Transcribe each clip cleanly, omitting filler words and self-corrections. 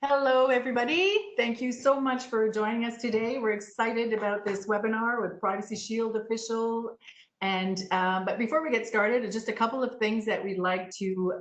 Hello, everybody. Thank you so much for joining us today. We're excited about this webinar with Privacy Shield official. And but before we get started, just a couple of things that we'd like to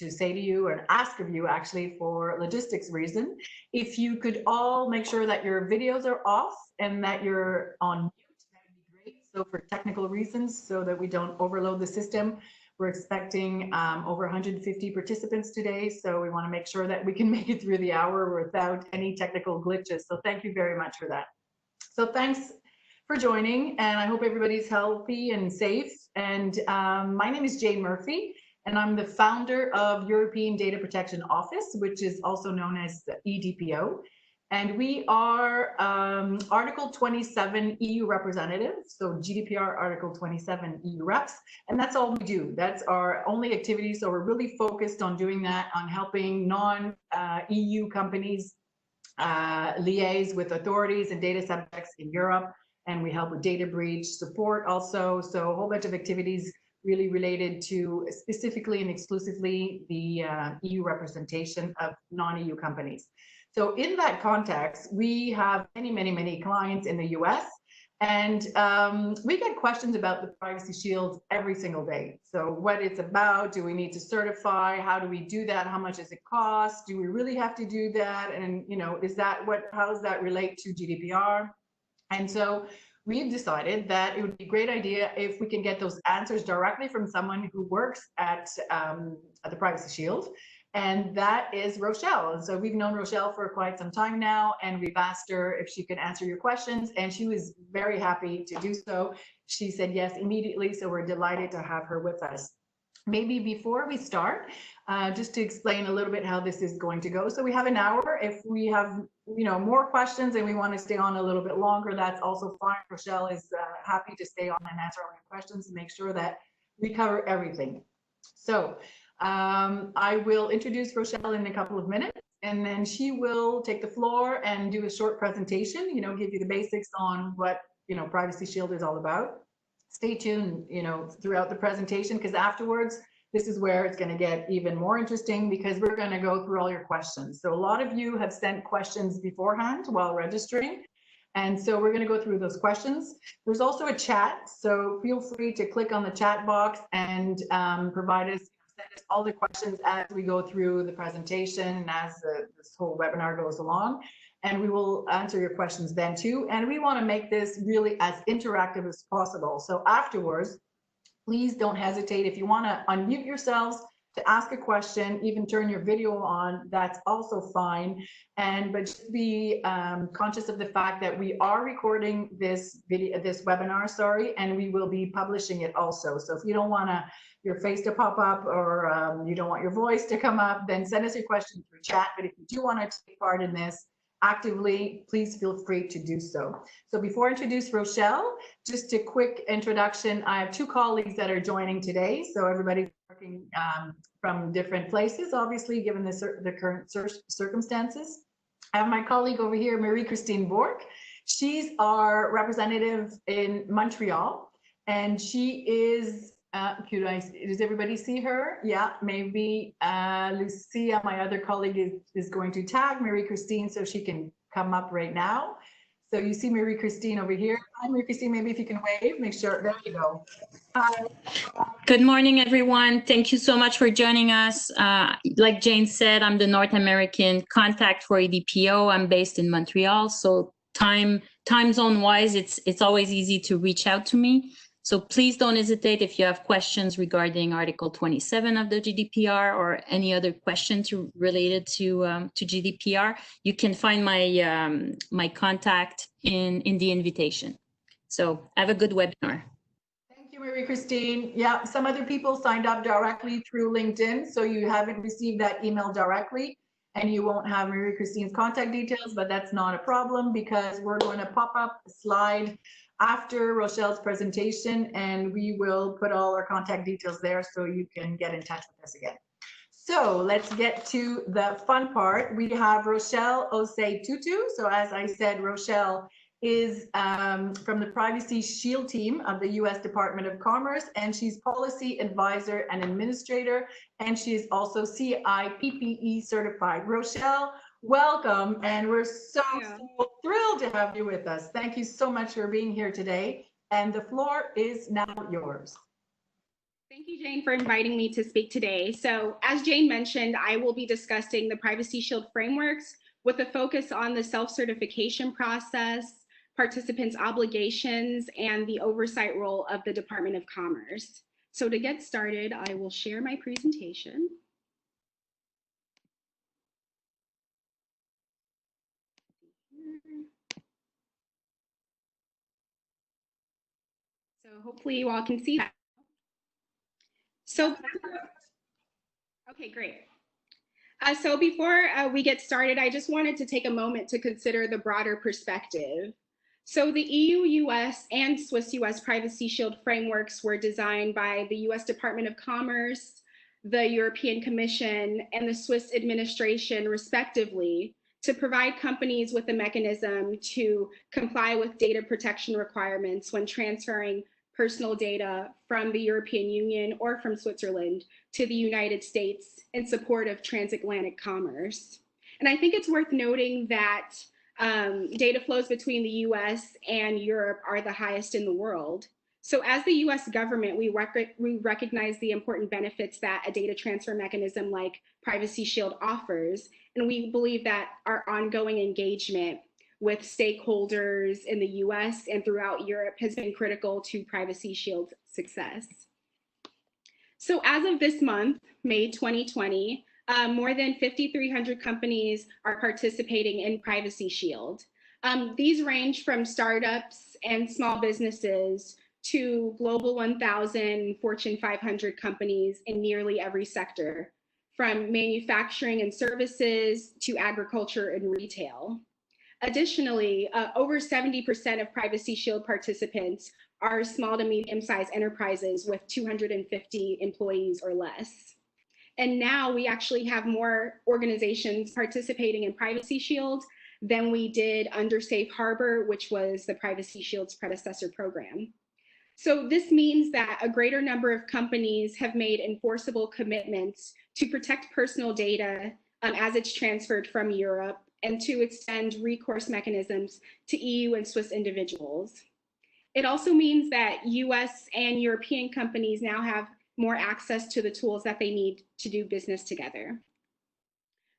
say to you and ask of you, actually, for logistics reason. If you could all make sure that your videos are off and that you're on mute, that would be great. So for technical reasons, so that we don't overload the system. We're expecting over 150 participants today, so we want to make sure that we can make it through the hour without any technical glitches. So thank you very much for that. So thanks for joining, and I hope everybody's healthy and safe. And my name is Jane Murphy, and I'm the founder of European Data Protection Office, which is also known as the EDPO. And we are Article 27 EU representatives, so GDPR Article 27 EU reps, and that's all we do. That's our only activity, so we're really focused on doing that, on helping non-EU companies liaise with authorities and data subjects in Europe, and we help with data breach support also, so a whole bunch of activities really related to specifically and exclusively the EU representation of non-EU companies. So in that context, we have many clients in the US, and we get questions about the Privacy Shield every single day. So what it's about, do we need to certify? How do we do that? How much does it cost? Do we really have to do that? And how does that relate to GDPR? And so we've decided that it would be a great idea if we can get those answers directly from someone who works at the Privacy Shield. And that is Rochelle. And so we've known Rochelle for quite some time now, and we've asked her if she could answer your questions, and she was very happy to do so. She said yes immediately, so we're delighted to have her with us. Maybe before we start, just to explain a little bit how this is going to go. So we have an hour. If we have more questions and we want to stay on a little bit longer, that's also fine. Rochelle is happy to stay on and answer all your questions and make sure that we cover everything. So I will introduce Rochelle in a couple of minutes, and then she will take the floor and do a short presentation, give you the basics on what, Privacy Shield is all about. Stay tuned, throughout the presentation, because afterwards, this is where it's going to get even more interesting, because we're going to go through all your questions. So a lot of you have sent questions beforehand while registering. And so we're going to go through those questions. There's also a chat, so feel free to click on the chat box and provide us all the questions as we go through the presentation and as this whole webinar goes along, and we will answer your questions then too. And we want to make this really as interactive as possible. So afterwards, please don't hesitate. If you want to unmute yourselves to ask a question, even turn your video on, that's also fine. But just be conscious of the fact that we are recording this webinar, and we will be publishing it also. So if you don't want your face to pop up, or you don't want your voice to come up, then send us your question through chat. But if you do want to take part in this actively, please feel free to do so. So before I introduce Rochelle, just a quick introduction. I have two colleagues that are joining today. So everybody's working from different places, obviously, given the current circumstances. I have my colleague over here, Marie-Christine Bork. She's our representative in Montreal, and she is does everybody see her? Yeah, maybe Lucia, my other colleague, is going to tag Marie-Christine so she can come up right now. So you see Marie-Christine over here. Hi, Marie-Christine, maybe if you can wave, make sure, there you go. Hi. Good morning, everyone. Thank you so much for joining us. Like Jane said, I'm the North American contact for EDPO. I'm based in Montreal, so time zone wise, it's always easy to reach out to me. So please don't hesitate if you have questions regarding Article 27 of the GDPR or any other questions related to GDPR. You can find my my contact in the invitation. So have a good webinar. Thank you, Marie-Christine. Yeah, some other people signed up directly through LinkedIn, so you haven't received that email directly, and you won't have Marie-Christine's contact details, but that's not a problem, because we're going to pop up a slide after Rochelle's presentation, and we will put all our contact details there so you can get in touch with us again. So let's get to the fun part. We have Rochelle Osei-Tutu. So as I said, Rochelle is from the Privacy Shield team of the U.S. Department of Commerce, and she's policy advisor and administrator, and she is also CIPPE certified. Rochelle, welcome, and we're so thrilled to have you with us. Thank you so much for being here today, and the floor is now yours. Thank you, Jane, for inviting me to speak today. So as Jane mentioned, I will be discussing the Privacy Shield frameworks with a focus on the self-certification process, participants' obligations, and the oversight role of the Department of Commerce. So to get started, I will share my presentation. So hopefully you all can see that. So, okay, great. So before we get started, I just wanted to take a moment to consider the broader perspective. So the EU-U.S. and Swiss-U.S. Privacy Shield frameworks were designed by the U.S. Department of Commerce, the European Commission, and the Swiss administration, respectively, to provide companies with a mechanism to comply with data protection requirements when transferring personal data from the European Union or from Switzerland to the United States in support of transatlantic commerce. And I think it's worth noting that data flows between the US and Europe are the highest in the world. So as the US government, we recognize the important benefits that a data transfer mechanism like Privacy Shield offers. And we believe that our ongoing engagement with stakeholders in the US and throughout Europe has been critical to Privacy Shield's success. So as of this month, May 2020, more than 5,300 companies are participating in Privacy Shield. These range from startups and small businesses to Global 1000, Fortune 500 companies in nearly every sector, from manufacturing and services to agriculture and retail. Additionally, over 70% of Privacy Shield participants are small to medium-sized enterprises with 250 employees or less. And now we actually have more organizations participating in Privacy Shield than we did under Safe Harbor, which was the Privacy Shield's predecessor program. So this means that a greater number of companies have made enforceable commitments to protect personal data as it's transferred from Europe and to extend recourse mechanisms to EU and Swiss individuals. It also means that US and European companies now have more access to the tools that they need to do business together.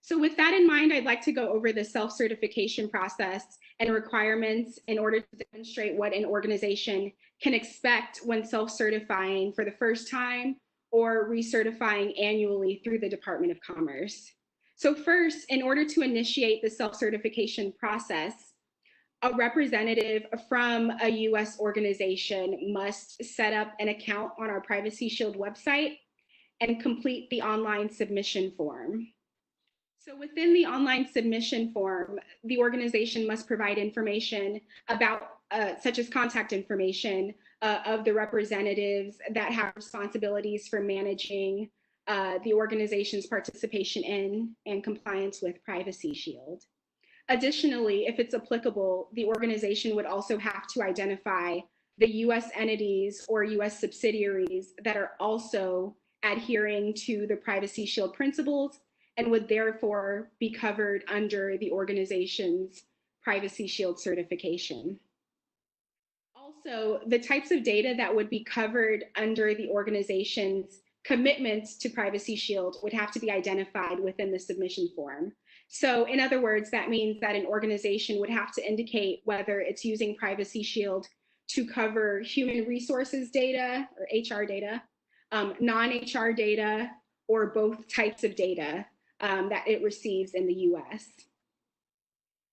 So with that in mind, I'd like to go over the self-certification process and requirements in order to demonstrate what an organization can expect when self-certifying for the first time or recertifying annually through the Department of Commerce. So first, in order to initiate the self-certification process, a representative from a US organization must set up an account on our Privacy Shield website and complete the online submission form. So within the online submission form, the organization must provide information about, such as contact information of the representatives that have responsibilities for managing the organization's participation in and compliance with Privacy Shield. Additionally, if it's applicable, the organization would also have to identify the US entities or US subsidiaries that are also adhering to the Privacy Shield principles and would therefore be covered under the organization's Privacy Shield certification. Also, the types of data that would be covered under the organization's commitments to Privacy Shield would have to be identified within the submission form. So in other words, that means that an organization would have to indicate whether it's using Privacy Shield to cover human resources data or HR data, non-HR data, or both types of data that it receives in the US.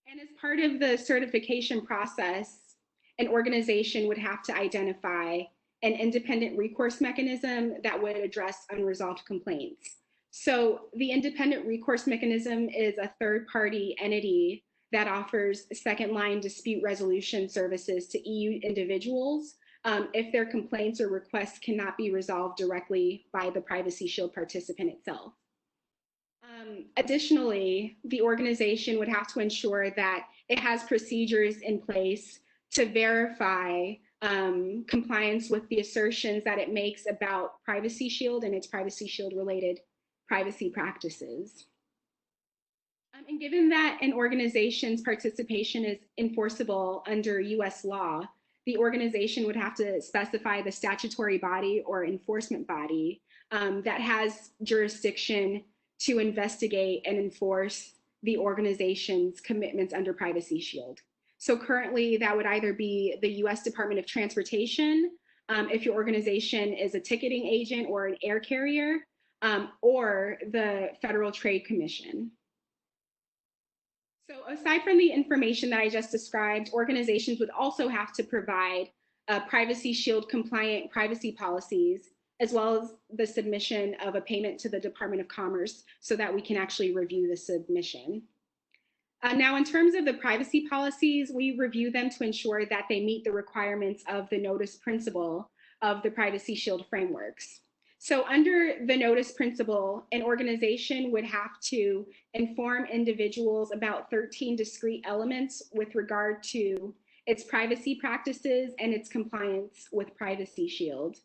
And as part of the certification process, an organization would have to identify an independent recourse mechanism that would address unresolved complaints. So the independent recourse mechanism is a third-party entity that offers second-line dispute resolution services to EU individuals if their complaints or requests cannot be resolved directly by the Privacy Shield participant itself. Additionally, the organization would have to ensure that it has procedures in place to verify compliance with the assertions that it makes about Privacy Shield and its Privacy Shield related privacy practices. And given that an organization's participation is enforceable under US law, the organization would have to specify the statutory body or enforcement body that has jurisdiction to investigate and enforce the organization's commitments under Privacy Shield. So currently that would either be the US Department of Transportation, if your organization is a ticketing agent or an air carrier, or the Federal Trade Commission. So aside from the information that I just described, organizations would also have to provide Privacy Shield compliant privacy policies, as well as the submission of a payment to the Department of Commerce so that we can actually review the submission. Now, in terms of the privacy policies, we review them to ensure that they meet the requirements of the notice principle of the Privacy Shield frameworks. So under the notice principle, an organization would have to inform individuals about 13 discrete elements with regard to its privacy practices and its compliance with Privacy Shield.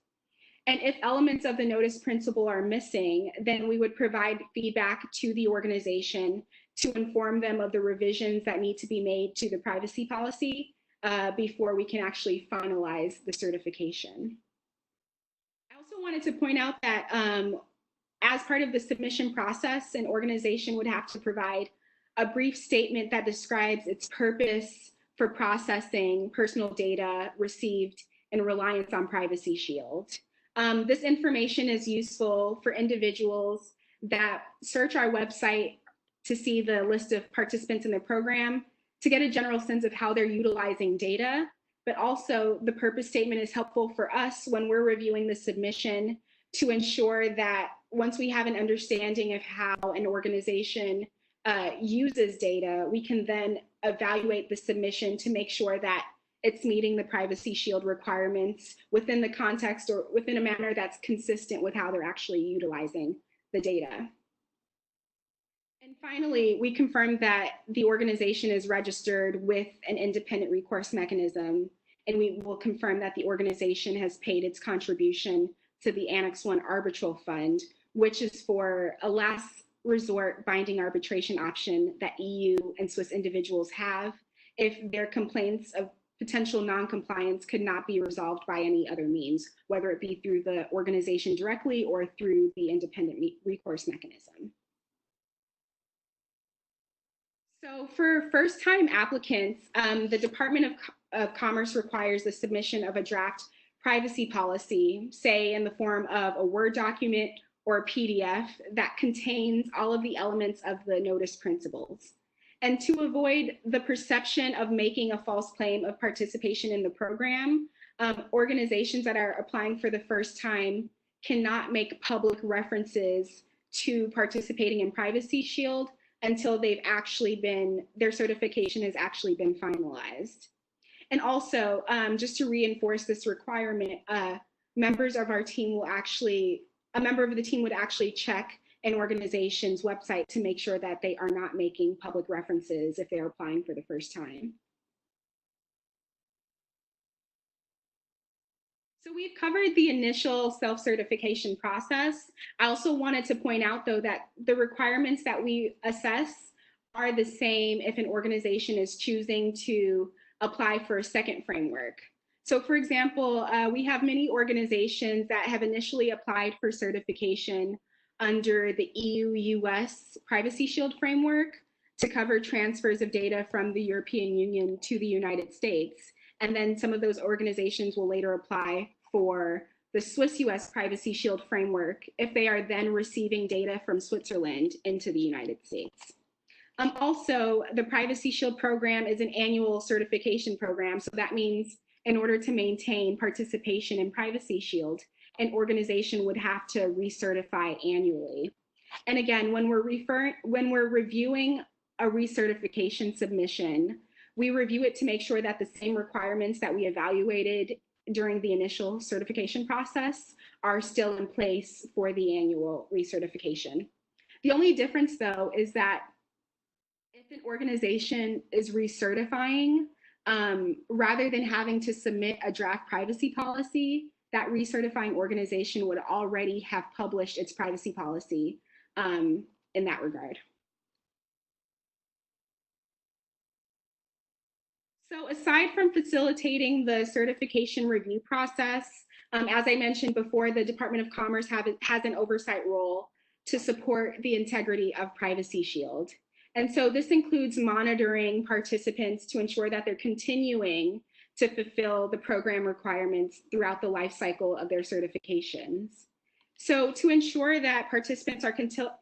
And if elements of the notice principle are missing, then we would provide feedback to the organization to inform them of the revisions that need to be made to the privacy policy before we can actually finalize the certification. I also wanted to point out that as part of the submission process, an organization would have to provide a brief statement that describes its purpose for processing personal data received in reliance on Privacy Shield. This information is useful for individuals that search our website to see the list of participants in the program, to get a general sense of how they're utilizing data, but also the purpose statement is helpful for us when we're reviewing the submission to ensure that once we have an understanding of how an organization uses data, we can then evaluate the submission to make sure that it's meeting the Privacy Shield requirements within the context or within a manner that's consistent with how they're actually utilizing the data. And finally, we confirmed that the organization is registered with an independent recourse mechanism, and we will confirm that the organization has paid its contribution to the Annex 1 Arbitral Fund, which is for a last resort binding arbitration option that EU and Swiss individuals have if their complaints of potential non-compliance could not be resolved by any other means, whether it be through the organization directly or through the independent recourse mechanism. So for first-time applicants, the Department of Commerce requires the submission of a draft privacy policy, say in the form of a Word document or a PDF that contains all of the elements of the notice principles. And to avoid the perception of making a false claim of participation in the program, organizations that are applying for the first time cannot make public references to participating in Privacy Shield until they've actually been, their certification has actually been finalized. And also, just to reinforce this requirement, members of our team will actually, a member of the team would actually check an organization's website to make sure that they are not making public references if they're applying for the first time. So we've covered the initial self-certification process. I also wanted to point out, though, that the requirements that we assess are the same if an organization is choosing to apply for a second framework. So for example, we have many organizations that have initially applied for certification under the EU-U.S. Privacy Shield framework to cover transfers of data from the European Union to the United States. And then some of those organizations will later apply for the Swiss-U.S. Privacy Shield framework if they are then receiving data from Switzerland into the United States. Also, the Privacy Shield program is an annual certification program. So that means in order to maintain participation in Privacy Shield, an organization would have to recertify annually. And again, when we're reviewing a recertification submission, we review it to make sure that the same requirements that we evaluated during the initial certification process are still in place for the annual recertification. The only difference, though, is that if if an organization is recertifying, rather than having to submit a draft privacy policy, that recertifying organization would already have published its privacy policy in that regard. So aside from facilitating the certification review process, as I mentioned before, the Department of Commerce has an oversight role to support the integrity of Privacy Shield. And so this includes monitoring participants to ensure that they're continuing to fulfill the program requirements throughout the life cycle of their certifications. So to ensure that participants are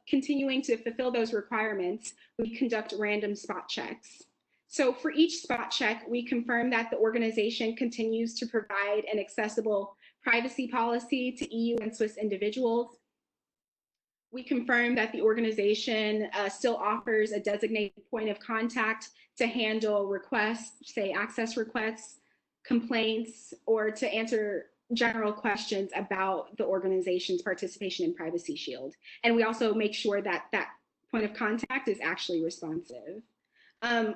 continuing to fulfill those requirements, we conduct random spot checks. So for each spot check, we confirm that the organization continues to provide an accessible privacy policy to EU and Swiss individuals. We confirm that the organization still offers a designated point of contact to handle requests, say access requests, complaints, or to answer general questions about the organization's participation in Privacy Shield. And we also make sure that that point of contact is actually responsive.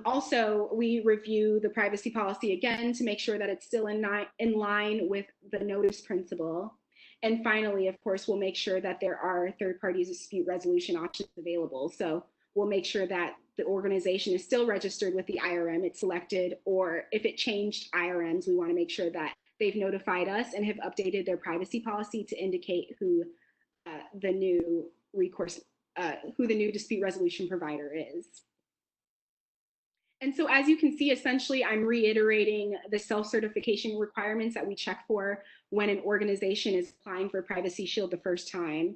Also, we review the privacy policy again to make sure that it's still in line with the notice principle. And finally, of course, we'll make sure that there are third-party dispute resolution options available. So we'll make sure that the organization is still registered with the IRM it selected, or if it changed IRMs, we want to make sure that they've notified us and have updated their privacy policy to indicate who the new dispute resolution provider is. And so as you can see, essentially, I'm reiterating the self-certification requirements that we check for when an organization is applying for Privacy Shield the first time.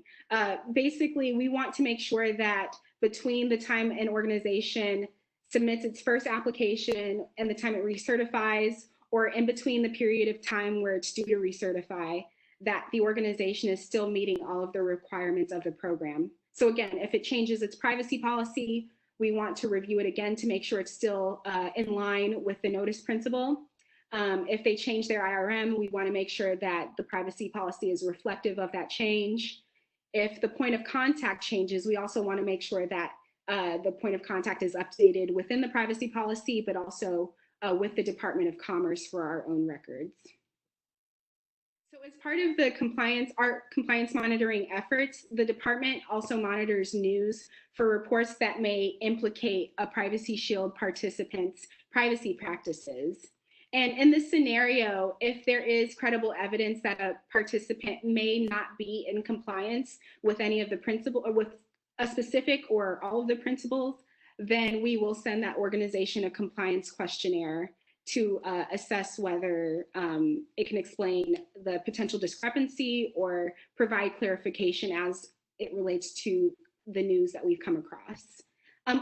Basically, we want to make sure that between the time an organization submits its first application and the time it recertifies, or in between the period of time where it's due to recertify, that the organization is still meeting all of the requirements of the program. So again, if it changes its privacy policy, we want to review it again to make sure it's still in line with the notice principle. If they change their IRM, we want to make sure that the privacy policy is reflective of that change. If the point of contact changes, we also want to make sure that the point of contact is updated within the privacy policy, but also with the Department of Commerce for our own records. So as part of the our compliance monitoring efforts, the department also monitors news for reports that may implicate a Privacy Shield participant's privacy practices. And in this scenario, if there is credible evidence that a participant may not be in compliance with any of the principles, or with a specific or all of the principles, then we will send that organization a compliance questionnaire to assess whether it can explain the potential discrepancy or provide clarification as it relates to the news that we've come across.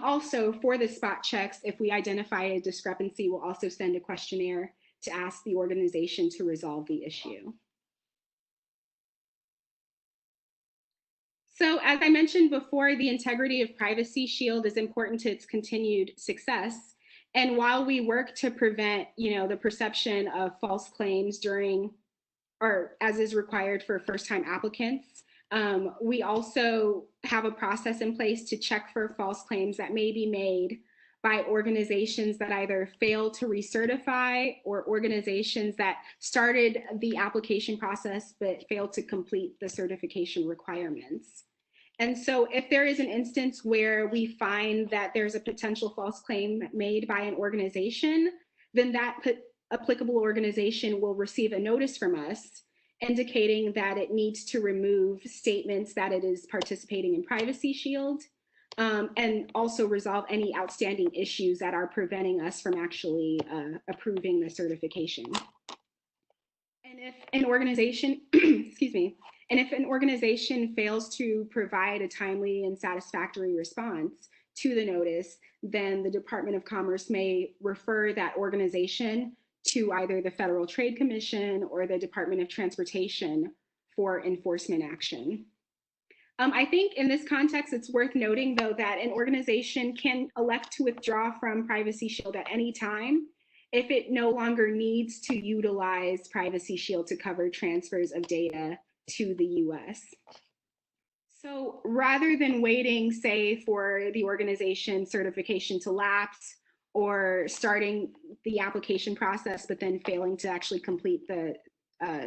Also, for the spot checks, if we identify a discrepancy, we'll also send a questionnaire to ask the organization to resolve the issue. So as I mentioned before, the integrity of Privacy Shield is important to its continued success. And while we work to prevent, the perception of false claims during, or as is required for first-time applicants, we also have a process in place to check for false claims that may be made by organizations that either fail to recertify or organizations that started the application process but failed to complete the certification requirements. And so if there is an instance where we find that there's a potential false claim made by an organization, then that applicable organization will receive a notice from us indicating that it needs to remove statements that it is participating in Privacy Shield, and also resolve any outstanding issues that are preventing us from actually approving the certification. And if an organization, and if an organization fails to provide a timely and satisfactory response to the notice, then the Department of Commerce may refer that organization to either the Federal Trade Commission or the Department of Transportation for enforcement action. I think in this context, it's worth noting, though, that an organization can elect to withdraw from Privacy Shield at any time if it no longer needs to utilize Privacy Shield to cover transfers of data to the US. So rather than waiting, say, for the organization certification to lapse or starting the application process, but then failing to actually complete the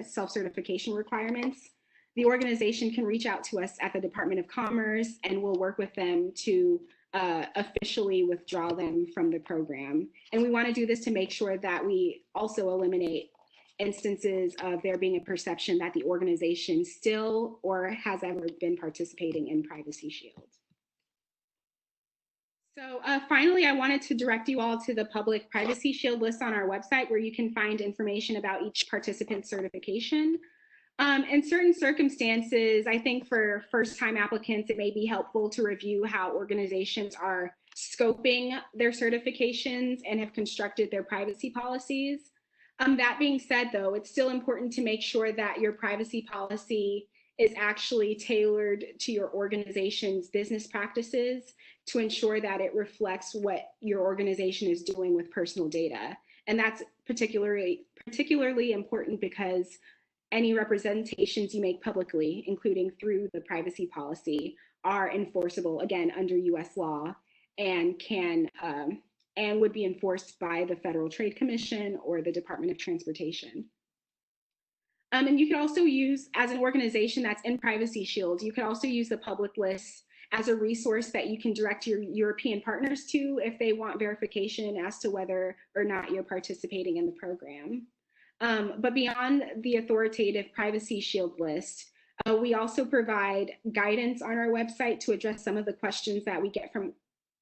self-certification requirements, the organization can reach out to us at the Department of Commerce and we'll work with them to officially withdraw them from the program. And we want to do this to make sure that we also eliminate instances of there being a perception that the organization still or has ever been participating in Privacy Shield. So finally, I wanted to direct you all to the public Privacy Shield list on our website where you can find information about each participant's certification. In certain circumstances, I think for first-time applicants, it may be helpful to review how organizations are scoping their certifications and have constructed their privacy policies. That being said, though, it's still important to make sure that your privacy policy is actually tailored to your organization's business practices to ensure that it reflects what your organization is doing with personal data. And that's particularly important because any representations you make publicly, including through the privacy policy, are enforceable, again, under US law and can and would be enforced by the Federal Trade Commission or the Department of Transportation. And you could also use, as an organization that's in Privacy Shield, you could also use the public list as a resource that you can direct your European partners to if they want verification as to whether or not you're participating in the program. But beyond the authoritative Privacy Shield list, we also provide guidance on our website to address some of the questions that we get from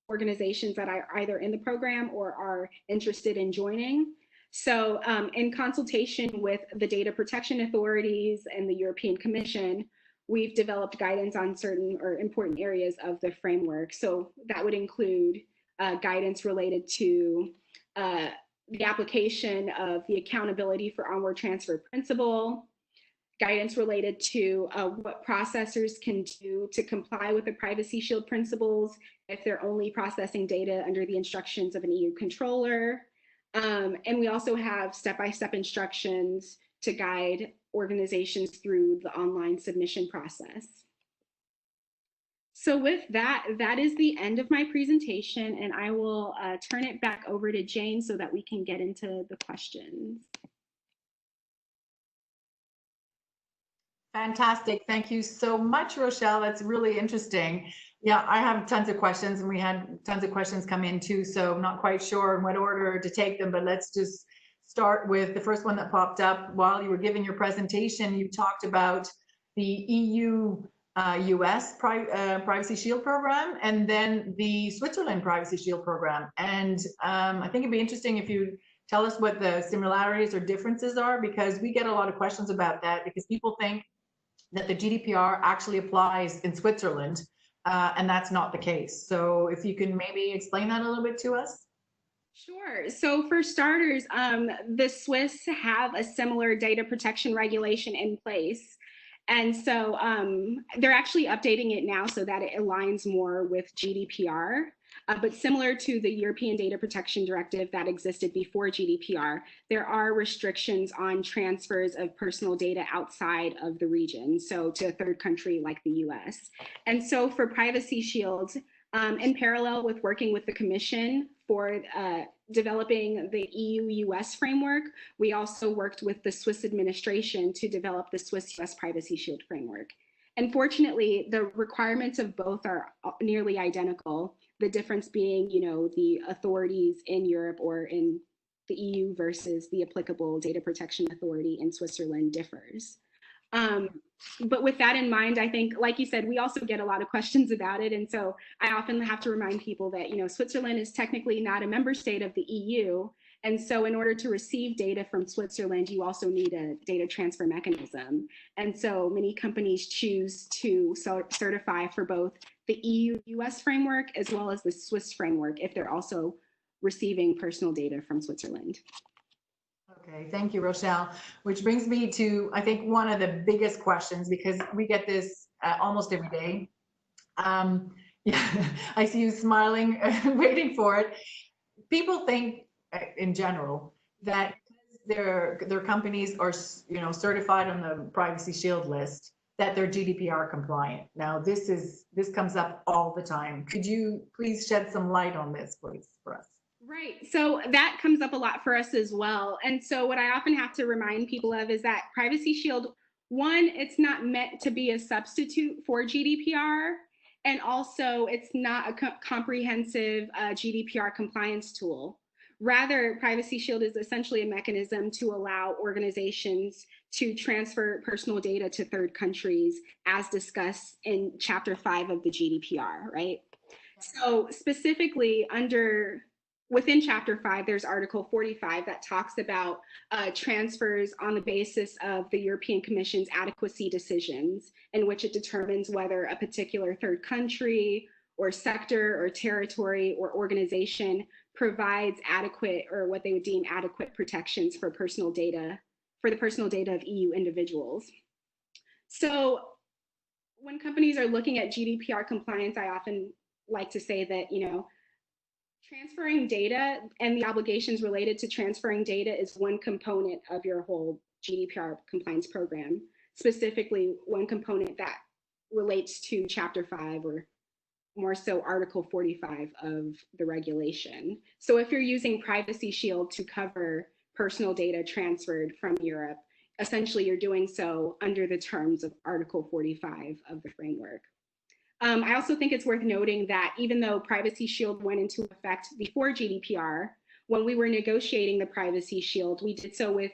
organizations that are either in the program or are interested in joining. So in consultation with the data protection authorities and the European Commission, we've developed guidance on certain or important areas of the framework. So that would include guidance related to the application of the accountability for onward transfer principle, guidance related to what processors can do to comply with the Privacy Shield principles if they're only processing data under the instructions of an EU controller. And we also have step-by-step instructions to guide organizations through the online submission process. So with that, that is the end of my presentation, and I will turn it back over to Jane so that we can get into the questions. Fantastic. Thank you so much, Rochelle. That's really interesting. Yeah, I have tons of questions, and we had tons of questions come in too, so I'm not quite sure in what order to take them, but let's just start with the first one that popped up. While you were giving your presentation, you talked about the EU-U.S. Privacy Shield program and then the Switzerland Privacy Shield program. And I think it'd be interesting if you tell us what the similarities or differences are, because we get a lot of questions about that, because people think that the GDPR actually applies in Switzerland, and that's not the case. So if you can maybe explain that a little bit to us. Sure. So for starters, the Swiss have a similar data protection regulation in place. And so they're actually updating it now so that it aligns more with GDPR. But similar to the European Data Protection Directive that existed before GDPR, there are restrictions on transfers of personal data outside of the region, so to a third country like the US. And so for Privacy Shield, in parallel with working with the Commission for developing the EU-U.S. framework, we also worked with the Swiss administration to develop the Swiss-U.S. Privacy Shield framework. And fortunately, the requirements of both are nearly identical. The difference being, you know, the authorities in Europe or in the EU versus the applicable data protection authority in Switzerland differs. But with that in mind, I think, like you said, we also get a lot of questions about it. And so I often have to remind people that, you know, Switzerland is technically not a member state of the EU. And so in order to receive data from Switzerland, you also need a data transfer mechanism. And so many companies choose to certify for both the EU-U.S. framework as well as the Swiss framework if they're also receiving personal data from Switzerland. Okay, thank you, Rochelle. Which brings me to, I think, one of the biggest questions, because we get this almost every day. Yeah, I see you smiling, waiting for it. People think, in general, that their companies are, you know, certified on the Privacy Shield list, that they're GDPR compliant. Now, this comes up all the time. Could you please shed some light on this, please, for us? Right. So that comes up a lot for us as well. And so what I often have to remind people of is that Privacy Shield, one, it's not meant to be a substitute for GDPR. And also, it's not a comprehensive GDPR compliance tool. Rather, Privacy Shield is essentially a mechanism to allow organizations to transfer personal data to third countries, as discussed in Chapter 5 of the GDPR, right? So specifically within Chapter 5, there's Article 45 that talks about transfers on the basis of the European Commission's adequacy decisions, in which it determines whether a particular third country or sector or territory or organization provides adequate, or what they would deem adequate, protections for personal data, for the personal data of EU individuals. So when companies are looking at GDPR compliance, I often like to say that, transferring data and the obligations related to transferring data is one component of your whole GDPR compliance program, specifically one component that relates to Chapter 5, or more so Article 45 of the regulation. So if you're using Privacy Shield to cover personal data transferred from Europe, essentially you're doing so under the terms of Article 45 of the framework. I also think it's worth noting that even though Privacy Shield went into effect before GDPR, when we were negotiating the Privacy Shield, we did so with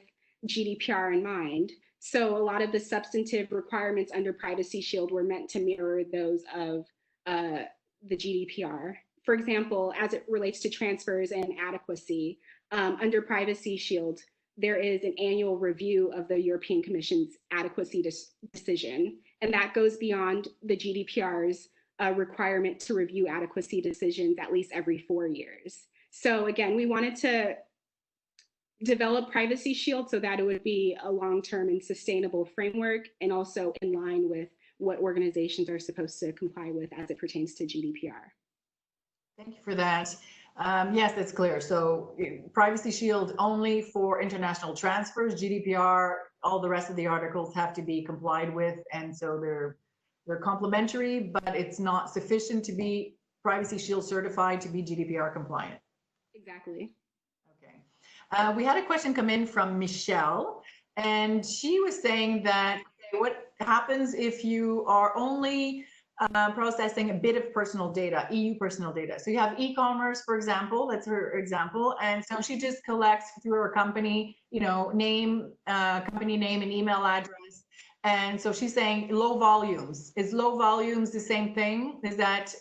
GDPR in mind. So a lot of the substantive requirements under Privacy Shield were meant to mirror those of the GDPR. For example, as it relates to transfers and adequacy, under Privacy Shield, there is an annual review of the European Commission's adequacy decision, and that goes beyond the GDPR's requirement to review adequacy decisions at least every 4 years. So again, we wanted to develop Privacy Shield so that it would be a long-term and sustainable framework, and also in line with what organizations are supposed to comply with as it pertains to GDPR. Thank you for that. Yes, that's clear. So Privacy Shield only for international transfers. GDPR, all the rest of the articles have to be complied with, and so they're complementary, but it's not sufficient to be Privacy Shield certified to be GDPR compliant. Exactly. Okay. We had a question come in from Michelle, and she was saying that, okay, what happens if you are only processing a bit of personal data, EU personal data? So you have e-commerce, for example, that's her example. And so she just collects through her company, name, company name and email address. And so she's saying low volumes. Is low volumes the same thing? Is that,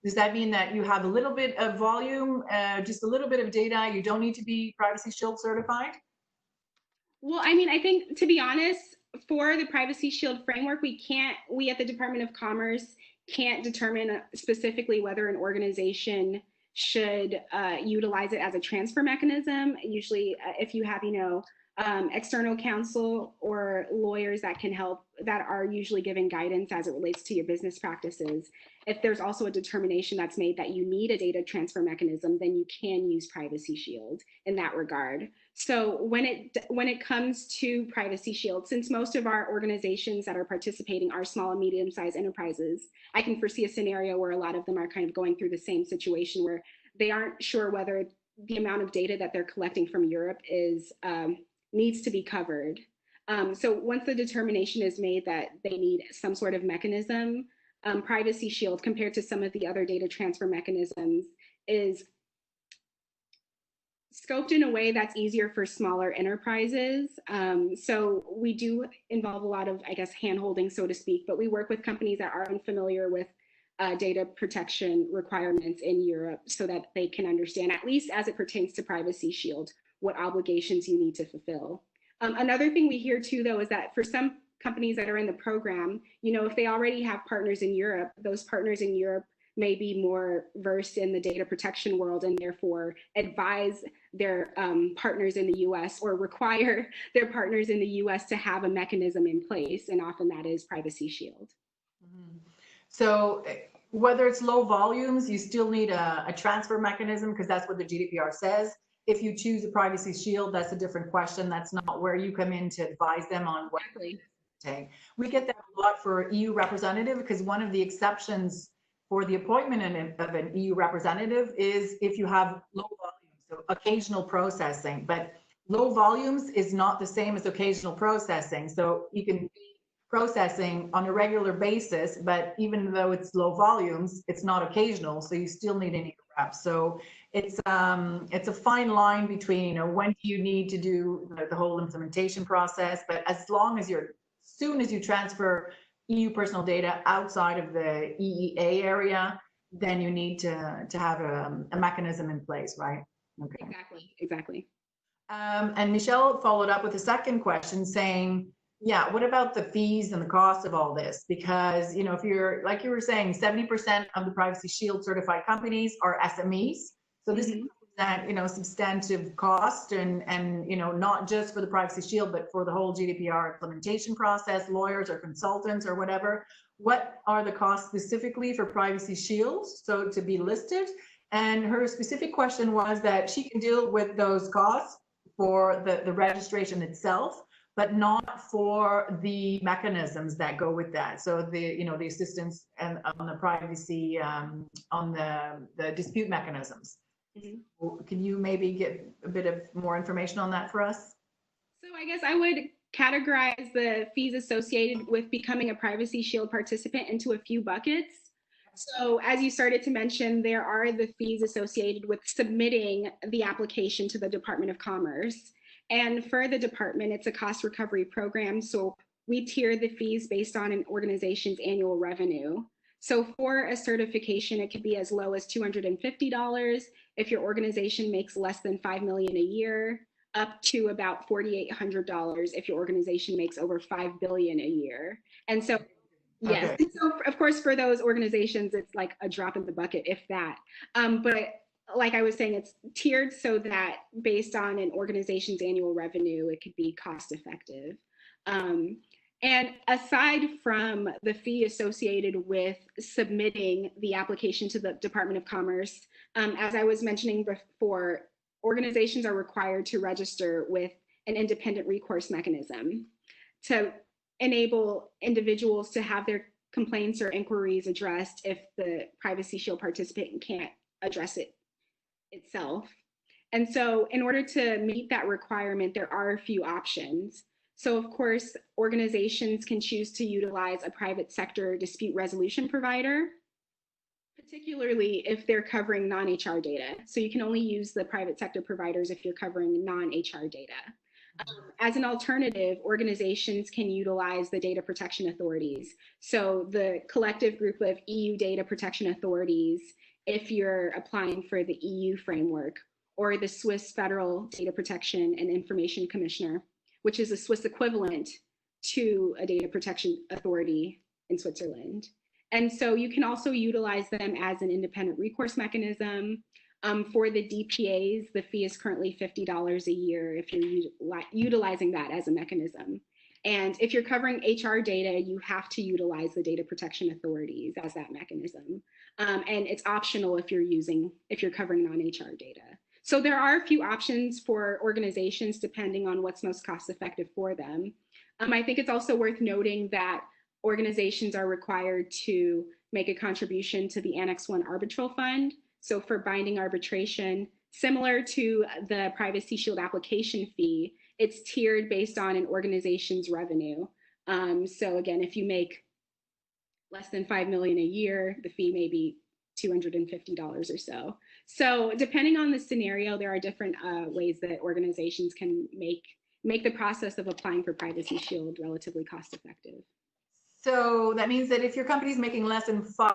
does that mean that you have a little bit of volume, just a little bit of data, you don't need to be Privacy Shield certified? Well, I mean, I think, to be honest, for the Privacy Shield framework, we at the Department of Commerce can't determine specifically whether an organization should utilize it as a transfer mechanism. Usually, if you have, external counsel or lawyers that can help, that are usually giving guidance as it relates to your business practices. If there's also a determination that's made that you need a data transfer mechanism, then you can use Privacy Shield in that regard. So when it comes to Privacy Shield, since most of our organizations that are participating are small and medium-sized enterprises, I can foresee a scenario where a lot of them are kind of going through the same situation where they aren't sure whether the amount of data that they're collecting from Europe needs to be covered. So once the determination is made that they need some sort of mechanism, Privacy Shield, compared to some of the other data transfer mechanisms, is scoped in a way that's easier for smaller enterprises. So we do involve a lot of, hand-holding, so to speak, but we work with companies that are unfamiliar with data protection requirements in Europe so that they can understand, at least as it pertains to Privacy Shield, what obligations you need to fulfill. Another thing we hear too, though, is that for some companies that are in the program, if they already have partners in Europe, those partners in Europe may be more versed in the data protection world and therefore advise their partners in the US or require their partners in the US to have a mechanism in place. And often that is Privacy Shield. Mm-hmm. So whether it's low volumes, you still need a transfer mechanism because that's what the GDPR says. If you choose a Privacy Shield, that's a different question. That's not where you come in to advise them on what. Exactly. take. We get that a lot for EU representative, because one of the exceptions for the appointment of an EU representative is if you have low volumes, so occasional processing. But low volumes is not the same as occasional processing. So you can be processing on a regular basis, but even though it's low volumes, it's not occasional. So you still need an EU rep. So it's a fine line between, you know, when do you need to do the whole implementation process, but as soon as you transfer EU personal data outside of the EEA area, then you need to have a mechanism in place, right? Okay. Exactly. And Michelle followed up with a second question saying, yeah, what about the fees and the cost of all this? Because, you know, if you're, like you were saying, 70% of the Privacy Shield certified companies are SMEs. So this is that, you know, substantive cost and, you know, not just for the Privacy Shield, but for the whole GDPR implementation process, lawyers or consultants or whatever. What are the costs specifically for Privacy Shield? So to be listed. And her specific question was that she can deal with those costs for the registration itself, but not for the mechanisms that go with that. So the, you know, the assistance and on the privacy, on the dispute mechanisms. Can you maybe get a bit of more information on that for us? So I guess I would categorize the fees associated with becoming a Privacy Shield participant into a few buckets. So as you started to mention, there are the fees associated with submitting the application to the Department of Commerce. And for the department, it's a cost recovery program. So we tier the fees based on an organization's annual revenue. So for a certification, it could be as low as $250 if your organization makes less than $5 million a year, up to about $4,800 if your organization makes over $5 billion a year. And so, yes, Okay. so of course, for those organizations, it's like a drop in the bucket, if that. But like I was saying, it's tiered so that based on an organization's annual revenue, it could be cost effective. And aside from the fee associated with submitting the application to the Department of Commerce, as I was mentioning before, organizations are required to register with an independent recourse mechanism to enable individuals to have their complaints or inquiries addressed if the Privacy Shield participant can't address it itself. And so in order to meet that requirement, there are a few options. So of course, organizations can choose to utilize a private sector dispute resolution provider, particularly if they're covering non-HR data. So you can only use the private sector providers if you're covering non-HR data. As an alternative, organizations can utilize the data protection authorities. So the collective group of EU data protection authorities, if you're applying for the EU framework, or the Swiss Federal Data Protection and Information Commissioner, which is a Swiss equivalent to a data protection authority in Switzerland. And so you can also utilize them as an independent recourse mechanism. For the DPAs, the fee is currently $50 a year if you're utilizing that as a mechanism. And if you're covering HR data, you have to utilize the data protection authorities as that mechanism. And it's optional if you're covering non-HR data. So there are a few options for organizations depending on what's most cost effective for them. I think it's also worth noting that organizations are required to make a contribution to the Annex 1 Arbitral Fund. So for binding arbitration, similar to the Privacy Shield application fee, it's tiered based on an organization's revenue. So again, if you make less than $5 million a year, the fee may be $250 or so. So depending on the scenario, there are different ways that organizations can make the process of applying for Privacy Shield relatively cost effective. So that means that if your company's making less than $5 a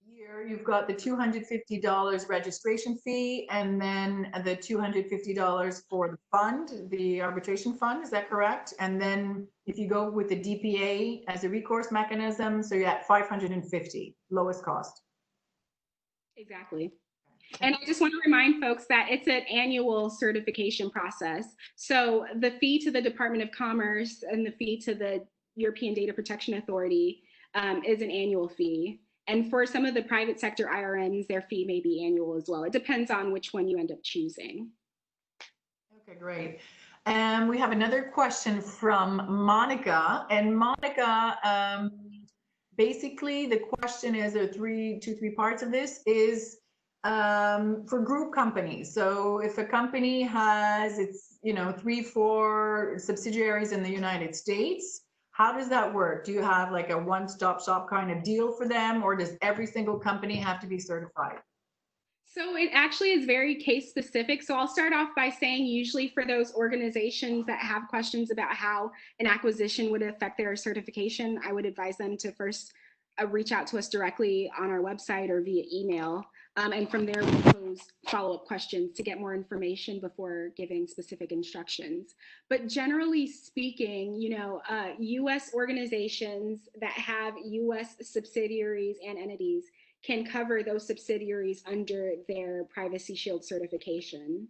year, you've got the $250 registration fee and then the $250 for the fund, the arbitration fund, is that correct? And then if you go with the DPA as a recourse mechanism, so you're at $550, lowest cost. Exactly. And I just want to remind folks that it's an annual certification process. So the fee to the Department of Commerce and the fee to the European Data Protection Authority is an annual fee. And for some of the private sector IRMs, their fee may be annual as well. It depends on which one you end up choosing. Okay, great. We have another question from Monica, and Monica, basically the question is, there are three parts of this, is for group companies. So if a company has its, 3-4 subsidiaries in the United States, how does that work? Do you have like a one-stop shop kind of deal for them, or does every single company have to be certified? So it actually is very case specific. So I'll start off by saying, usually for those organizations that have questions about how an acquisition would affect their certification, I would advise them to first reach out to us directly on our website or via email. And from there, we'll pose follow-up questions to get more information before giving specific instructions. But generally speaking, U.S. organizations that have U.S. subsidiaries and entities can cover those subsidiaries under their Privacy Shield certification.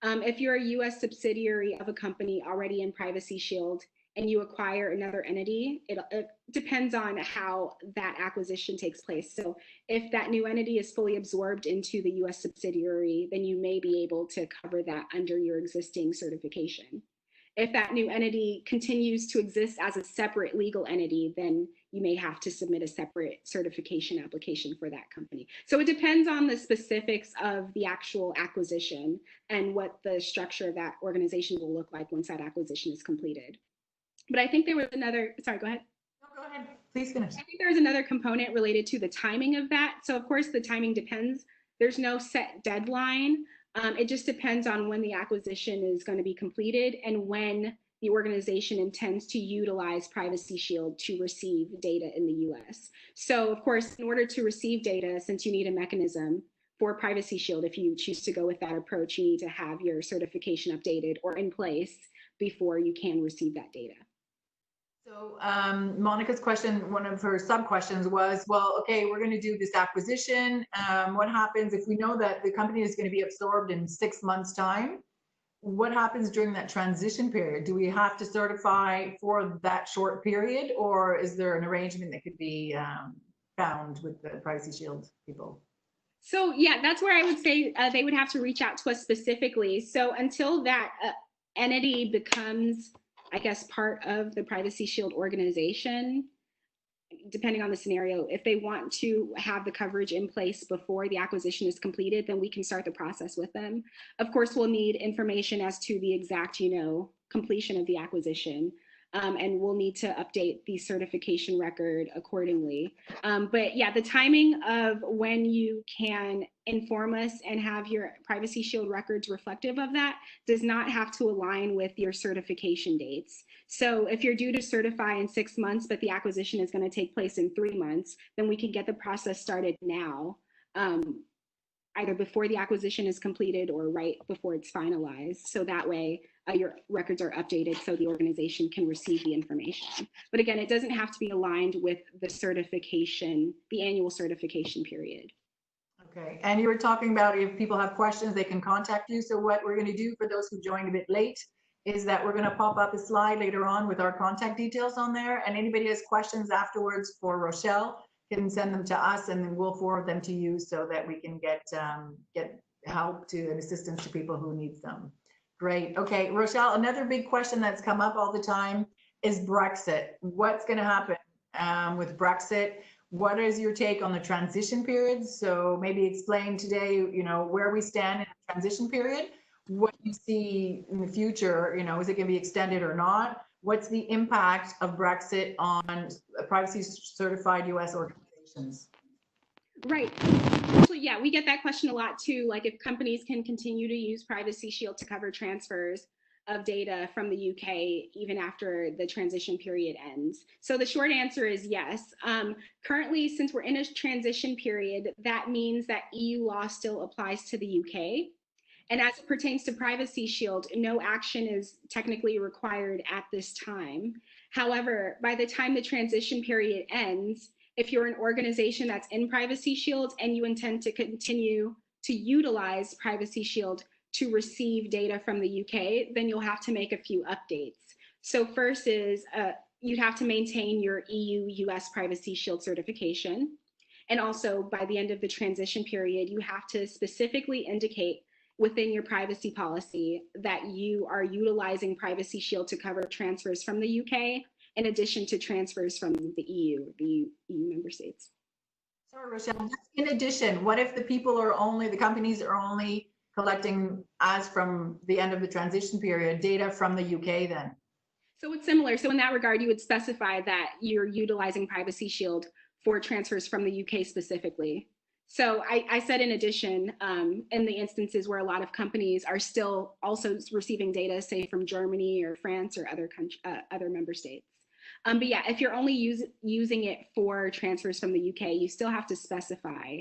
If you're a U.S. subsidiary of a company already in Privacy Shield and you acquire another entity, it depends on how that acquisition takes place. So if that new entity is fully absorbed into the U.S. subsidiary, then you may be able to cover that under your existing certification. If that new entity continues to exist as a separate legal entity, then you may have to submit a separate certification application for that company. So it depends on the specifics of the actual acquisition and what the structure of that organization will look like once that acquisition is completed. But I think there was another, sorry, go ahead. No, go ahead, please finish. I think there's another component related to the timing of that. So of course the timing depends. There's no set deadline. It just depends on when the acquisition is going to be completed and when the organization intends to utilize Privacy Shield to receive data in the US. So of course, in order to receive data, since you need a mechanism for Privacy Shield, if you choose to go with that approach, you need to have your certification updated or in place before you can receive that data. So Monica's question, one of her sub questions was, well, okay, we're going to do this acquisition. What happens if we know that the company is going to be absorbed in 6 months' time? What happens during that transition period? Do we have to certify for that short period, or is there an arrangement that could be found with the Privacy Shield people? So yeah, that's where I would say they would have to reach out to us specifically. So until that entity becomes, I guess, part of the Privacy Shield organization, depending on the scenario, if they want to have the coverage in place before the acquisition is completed, then we can start the process with them. Of course, we'll need information as to the exact, completion of the acquisition. And we'll need to update the certification record accordingly. But yeah, the timing of when you can inform us and have your Privacy Shield records reflective of that does not have to align with your certification dates. So if you're due to certify in 6 months, but the acquisition is going to take place in 3 months, then we can get the process started now, either before the acquisition is completed or right before it's finalized. So that way your records are updated so the organization can receive the information. But again, it doesn't have to be aligned with the certification, the annual certification period. Okay, and you were talking about if people have questions, they can contact you. So what we're going to do for those who joined a bit late is that we're going to pop up a slide later on with our contact details on there. And anybody has questions afterwards for Rochelle can send them to us, and then we'll forward them to you so that we can get help to and assistance to people who need them. Great. Okay, Rochelle, another big question that's come up all the time is Brexit. What's going to happen with Brexit? What is your take on the transition period? So maybe explain today, where we stand in the transition period, what you see in the future, is it going to be extended or not? What's the impact of Brexit on privacy certified US organizations? Right. Actually, yeah, we get that question a lot too. Like if companies can continue to use Privacy Shield to cover transfers of data from the UK even after the transition period ends. So the short answer is yes. Currently, since we're in a transition period, that means that EU law still applies to the UK. And as it pertains to Privacy Shield, no action is technically required at this time. However, by the time the transition period ends, if you're an organization that's in Privacy Shield and you intend to continue to utilize Privacy Shield to receive data from the UK, then you'll have to make a few updates. So first is you'd have to maintain your EU-U.S. Privacy Shield certification. And also by the end of the transition period, you have to specifically indicate within your privacy policy that you are utilizing Privacy Shield to cover transfers from the UK in addition to transfers from the EU, the EU member states. Sorry, Rochelle, in addition, what if the companies are only collecting, as from the end of the transition period, data from the UK then? So it's similar. So in that regard, you would specify that you're utilizing Privacy Shield for transfers from the UK specifically. So I said in addition, in the instances where a lot of companies are still also receiving data, say from Germany or France or other member states. But yeah, if you're only using it for transfers from the UK, you still have to specify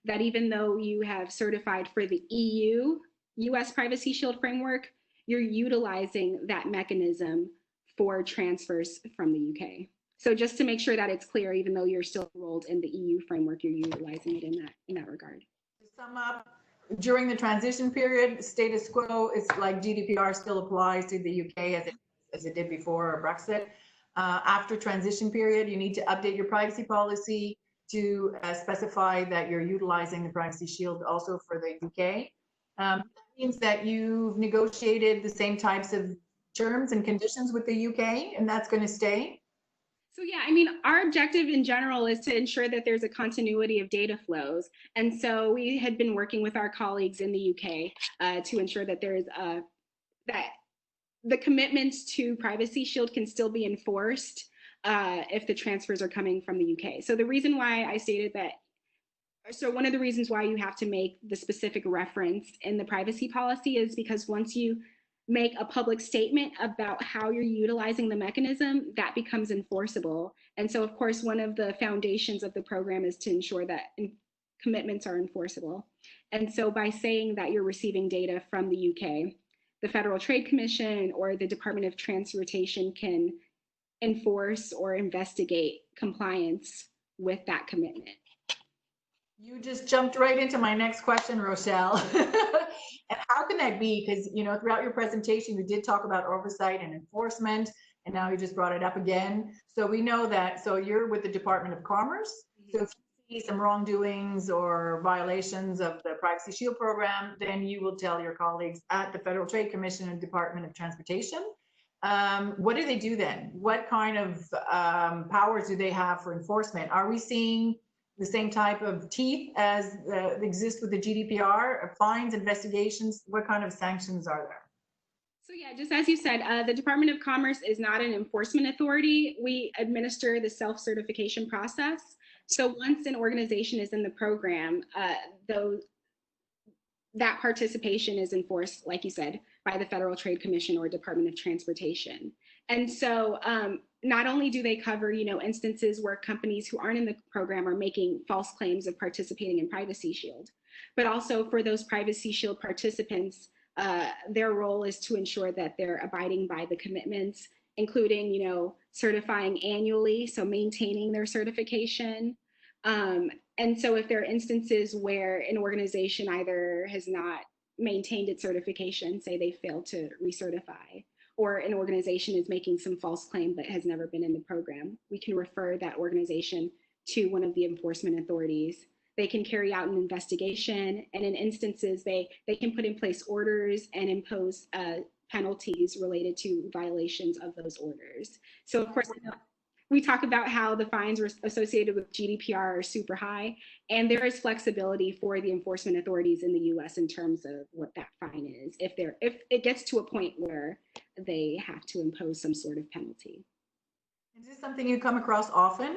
that even though you have certified for the EU-U.S. Privacy Shield framework, you're utilizing that mechanism for transfers from the UK. So just to make sure that it's clear, even though you're still enrolled in the EU framework, you're utilizing it in that regard. To sum up, during the transition period, status quo, it's like GDPR still applies to the UK as it did before Brexit. After transition period, you need to update your privacy policy to specify that you're utilizing the Privacy Shield also for the UK. That means that you've negotiated the same types of terms and conditions with the UK, and that's going to stay. So yeah, I mean, our objective in general is to ensure that there's a continuity of data flows. And so we had been working with our colleagues in the UK to ensure that there is that the commitments to Privacy Shield can still be enforced if the transfers are coming from the UK. So the reason why I stated that, so one of the reasons why you have to make the specific reference in the privacy policy is because once you make a public statement about how you're utilizing the mechanism, that becomes enforceable. And so of course, one of the foundations of the program is to ensure that commitments are enforceable. And so by saying that you're receiving data from the UK, the Federal Trade Commission or the Department of Transportation can enforce or investigate compliance with that commitment. You just jumped right into my next question, Rochelle. And how can that be? Because, you know, throughout your presentation, you did talk about oversight and enforcement, and now you just brought it up again. So we know that, so you're with the Department of Commerce. So if you see some wrongdoings or violations of the Privacy Shield program, then you will tell your colleagues at the Federal Trade Commission and Department of Transportation. What do they do then? What kind of powers do they have for enforcement? Are we seeing the same type of teeth as exist with the GDPR, fines, investigations? What kind of sanctions are there? So yeah, just as you said, the Department of Commerce is not an enforcement authority. We administer the self-certification process. So once an organization is in the program, that participation is enforced, like you said, by the Federal Trade Commission or Department of Transportation. And so not only do they cover, you know, instances where companies who aren't in the program are making false claims of participating in Privacy Shield, but also for those Privacy Shield participants, their role is to ensure that they're abiding by the commitments, including, you know, certifying annually, so maintaining their certification. And so if there are instances where an organization either has not maintained its certification, say they failed to recertify, or an organization is making some false claim but has never been in the program, we can refer that organization to one of the enforcement authorities. They can carry out an investigation, and in instances, they can put in place orders and impose penalties related to violations of those orders. So of course, we talk about how the fines associated with GDPR are super high, and there is flexibility for the enforcement authorities in the US in terms of what that fine is, if it gets to a point where they have to impose some sort of penalty. Is this something you come across often?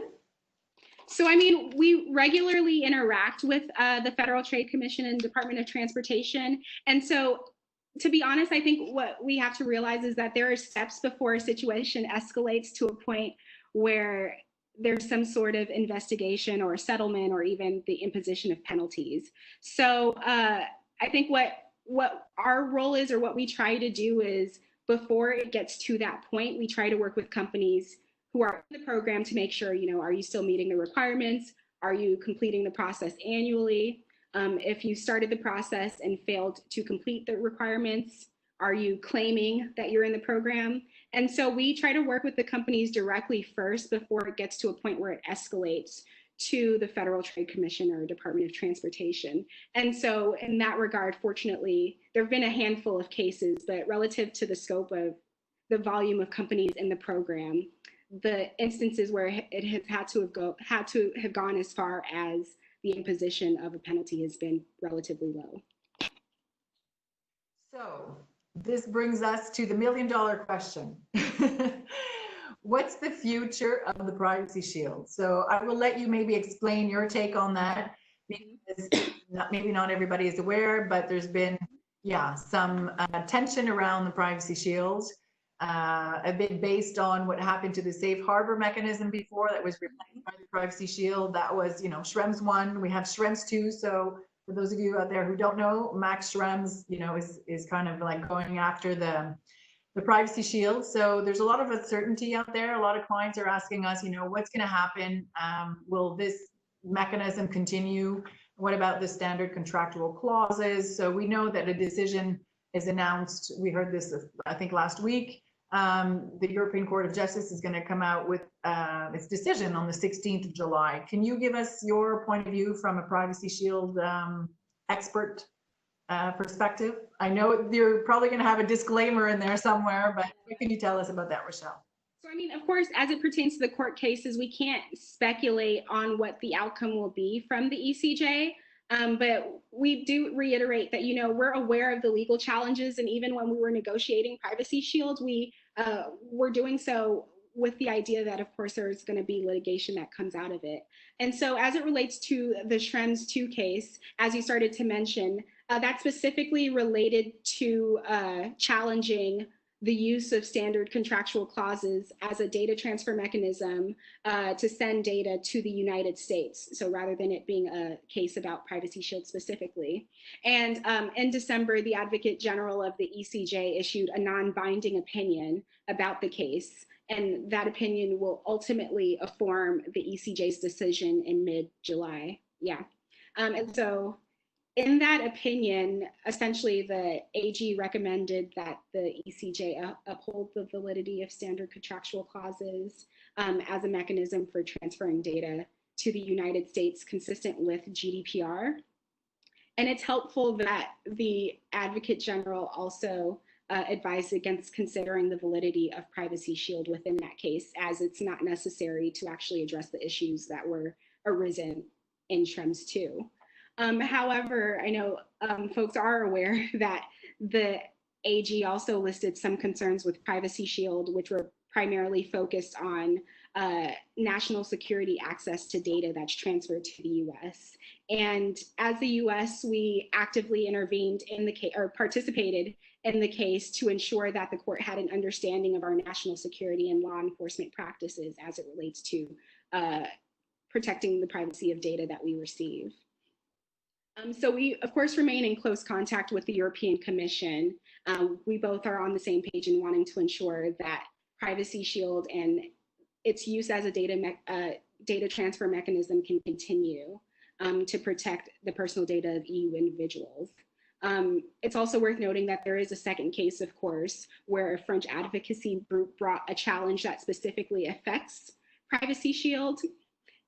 So, I mean, we regularly interact with the Federal Trade Commission and Department of Transportation. And so, to be honest, I think what we have to realize is that there are steps before a situation escalates to a point where there's some sort of investigation or settlement or even the imposition of penalties. So I think what our role is, or what we try to do, is before it gets to that point, we try to work with companies who are in the program to make sure, you know, are you still meeting the requirements? Are you completing the process annually? If you started the process and failed to complete the requirements, are you claiming that you're in the program? And so we try to work with the companies directly first before it gets to a point where it escalates to the Federal Trade Commission or Department of Transportation. And so in that regard, fortunately, there have been a handful of cases, but relative to the scope of the volume of companies in the program, the instances where it has had to have gone as far as the imposition of a penalty has been relatively low. So this brings us to the million-dollar question. What's the future of the Privacy Shield? So I will let you maybe explain your take on that, because maybe not everybody is aware, but there's been, some tension around the Privacy Shield, a bit based on what happened to the safe harbor mechanism before that was replaced by the Privacy Shield. That was, Schrems 1, we have Schrems 2. So for those of you out there who don't know, Max Schrems, is kind of like going after the Privacy Shield. So there's a lot of uncertainty out there. A lot of clients are asking us, what's going to happen? Will this mechanism continue? What about the standard contractual clauses? So we know that a decision is announced. We heard this, I think, last week. The European Court of Justice is going to come out with its decision on the 16th of July. Can you give us your point of view from a Privacy Shield expert perspective? I know you're probably going to have a disclaimer in there somewhere, but what can you tell us about that, Rochelle? So, I mean, of course, as it pertains to the court cases, we can't speculate on what the outcome will be from the ECJ. But we do reiterate that, we're aware of the legal challenges. And even when we were negotiating Privacy Shield, we were doing so with the idea that, of course, there's going to be litigation that comes out of it. And so as it relates to the Schrems 2 case, as you started to mention, that's specifically related to challenging the use of standard contractual clauses as a data transfer mechanism to send data to the United States. So rather than it being a case about Privacy Shield specifically. And in December, the Advocate General of the ECJ issued a non-binding opinion about the case. And that opinion will ultimately inform the ECJ's decision in mid-July. And so in that opinion, essentially the AG recommended that the ECJ uphold the validity of standard contractual clauses as a mechanism for transferring data to the United States consistent with GDPR. And it's helpful that the Advocate General also advised against considering the validity of Privacy Shield within that case, as it's not necessary to actually address the issues that were arisen in Schrems 2. However, I know folks are aware that the AG also listed some concerns with Privacy Shield, which were primarily focused on national security access to data that's transferred to the US. And as the US, we actively intervened in the case, or participated in the case, to ensure that the court had an understanding of our national security and law enforcement practices as it relates to protecting the privacy of data that we receive. So we, of course, remain in close contact with the European Commission. We both are on the same page in wanting to ensure that Privacy Shield and its use as a data transfer mechanism can continue to protect the personal data of EU individuals. It's also worth noting that there is a second case, of course, where a French advocacy group brought a challenge that specifically affects Privacy Shield,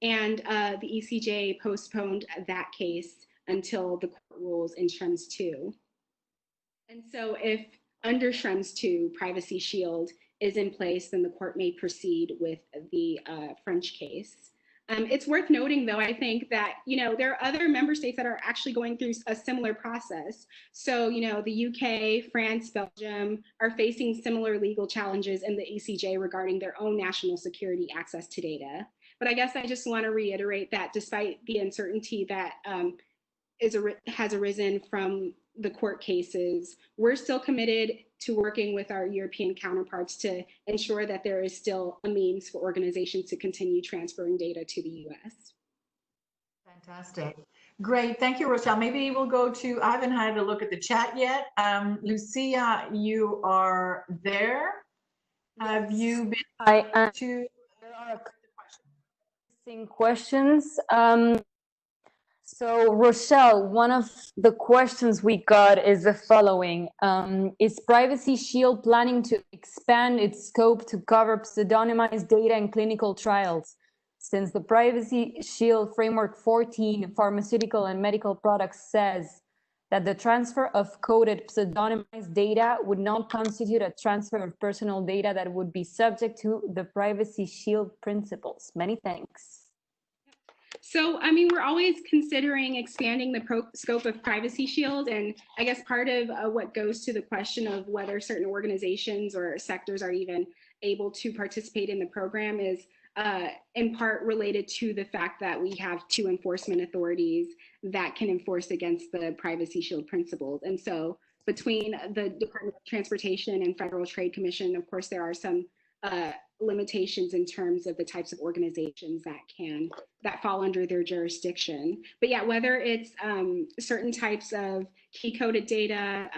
and the ECJ postponed that case until the court rules in Schrems 2. And so if under Schrems 2, Privacy Shield is in place, then the court may proceed with the French case. It's worth noting, though, I think that, there are other member states that are actually going through a similar process. So, the UK, France, Belgium are facing similar legal challenges in the ECJ regarding their own national security access to data. But I guess I just want to reiterate that despite the uncertainty that has arisen from the court cases, we're still committed to working with our European counterparts to ensure that there is still a means for organizations to continue transferring data to the US. Fantastic. Great. Thank you, Rochelle. Maybe we'll go to, I haven't had a look at the chat yet. Lucia, you are there. Have you been I am. to There are questions. So Rochelle, one of the questions we got is the following. Is Privacy Shield planning to expand its scope to cover pseudonymized data in clinical trials? since the Privacy Shield Framework 14 pharmaceutical and medical products says that the transfer of coded pseudonymized data would not constitute a transfer of personal data that would be subject to the Privacy Shield principles. Many thanks. So, I mean, we're always considering expanding the scope of Privacy Shield, and I guess part of what goes to the question of whether certain organizations or sectors are even able to participate in the program is in part related to the fact that we have two enforcement authorities that can enforce against the Privacy Shield principles. And so between the Department of Transportation and Federal Trade Commission, of course, there are some limitations in terms of the types of organizations that fall under their jurisdiction. But yeah, whether it's certain types of key coded data,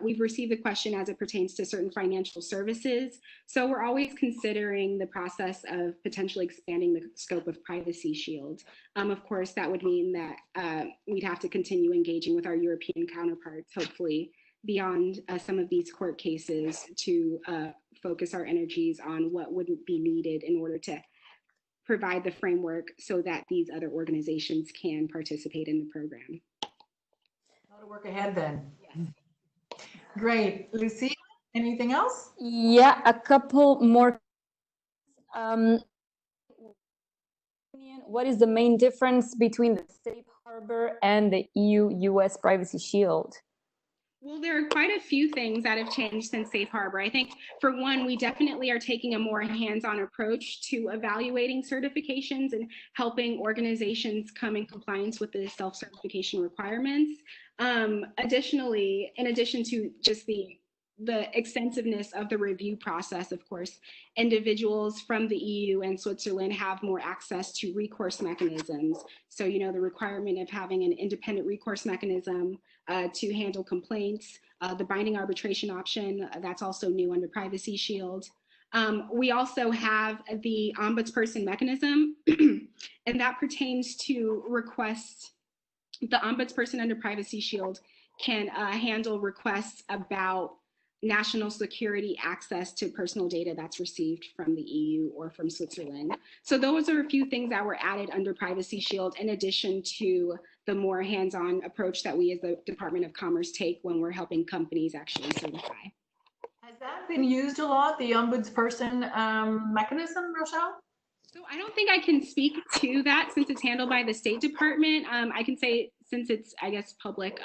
we've received the question as it pertains to certain financial services. So we're always considering the process of potentially expanding the scope of Privacy Shield. Of course, that would mean that we'd have to continue engaging with our European counterparts, hopefully beyond some of these court cases, to focus our energies on what wouldn't be needed in order to provide the framework so that these other organizations can participate in the program. A lot of work ahead then. Yes. Great. Lucia, anything else? Yeah, a couple more. What is the main difference between the Safe Harbor and the EU-U.S. Privacy Shield? Well, there are quite a few things that have changed since Safe Harbor. I think, for one, we definitely are taking a more hands-on approach to evaluating certifications and helping organizations come in compliance with the self-certification requirements. Additionally, in addition to just the extensiveness of the review process, of course, individuals from the EU and Switzerland have more access to recourse mechanisms. So, you know, the requirement of having an independent recourse mechanism to handle complaints, the binding arbitration option, that's also new under Privacy Shield. We also have the ombudsperson mechanism, and that pertains to requests. The ombudsperson under Privacy Shield can handle requests about national security access to personal data that's received from the EU or from Switzerland. So those are a few things that were added under Privacy Shield, in addition to the more hands-on approach that we as the Department of Commerce take when we're helping companies actually certify. Has that been used a lot, the ombudsperson mechanism, Rochelle? So I don't think I can speak to that since it's handled by the State Department. I can say, since it's, I guess, public,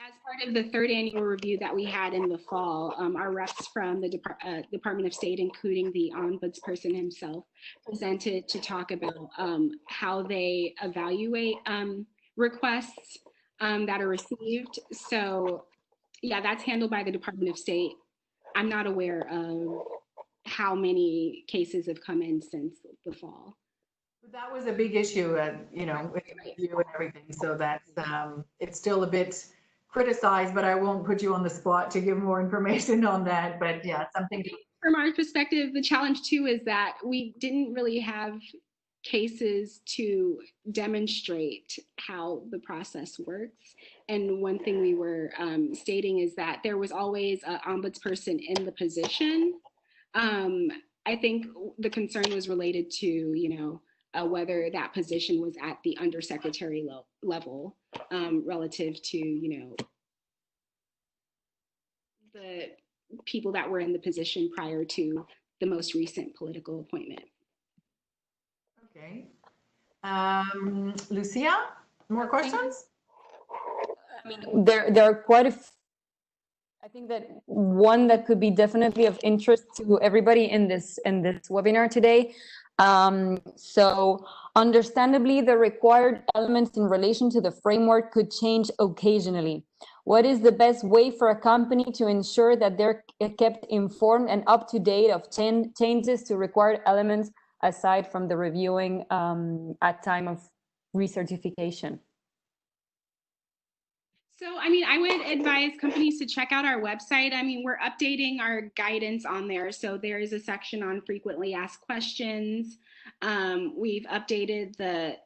as part of the third annual review that we had in the fall, our reps from the Department of State, including the ombudsperson himself, presented to talk about how they evaluate requests that are received. So yeah, that's handled by the Department of State. I'm not aware of how many cases have come in since the fall. That was a big issue, you know, with you and everything. So that's, it's still a bit criticized, but I won't put you on the spot to give more information on that. But yeah, something to... From our perspective, the challenge too is that we didn't really have cases to demonstrate how the process works. And one thing we were stating is that there was always an ombudsperson in the position. I think the concern was related to, you know, whether that position was at the undersecretary level relative to, you know, the people that were in the position prior to the most recent political appointment. Okay. Lucia, more questions? I mean, there are quite a few. I think that one that could be definitely of interest to everybody in this webinar today. So understandably, the required elements in relation to the framework could change occasionally. What is the best way for a company to ensure that they're kept informed and up to date of changes to required elements aside from the reviewing at time of recertification? So, I mean, I would advise companies to check out our website. I mean, we're updating our guidance on there. So there is a section on frequently asked questions. We've updated the